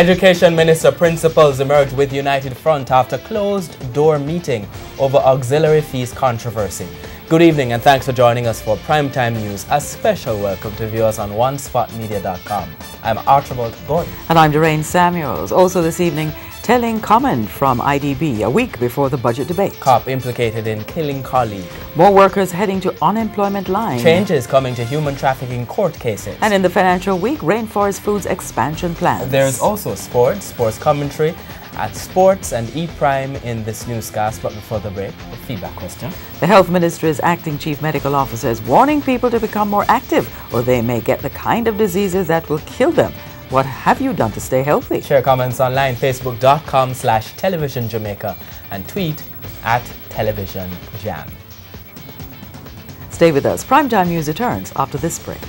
Education Minister principals emerged with united front after closed-door meeting over auxiliary fees controversy. Good evening and thanks for joining us for Primetime News. A special welcome to viewers on OneSpotMedia.com. I'm Archibald Gordon. And I'm Doreen Samuels. Also this evening, telling comment from IDB a week before the budget debate. Cop implicated in killing colleague. More workers heading to unemployment line. Changes coming to human trafficking court cases. And in the financial week, Rainforest Foods expansion plans. There's also sports commentary at Sports and E-Prime in this newscast. But before the break, the feedback question. The Health Ministry's acting chief medical officer is warning people to become more active or they may get the kind of diseases that will kill them. What have you done to stay healthy? Share comments online, facebook.com/television Jamaica and tweet at television Jam. Stay with us. Primetime News returns after this break.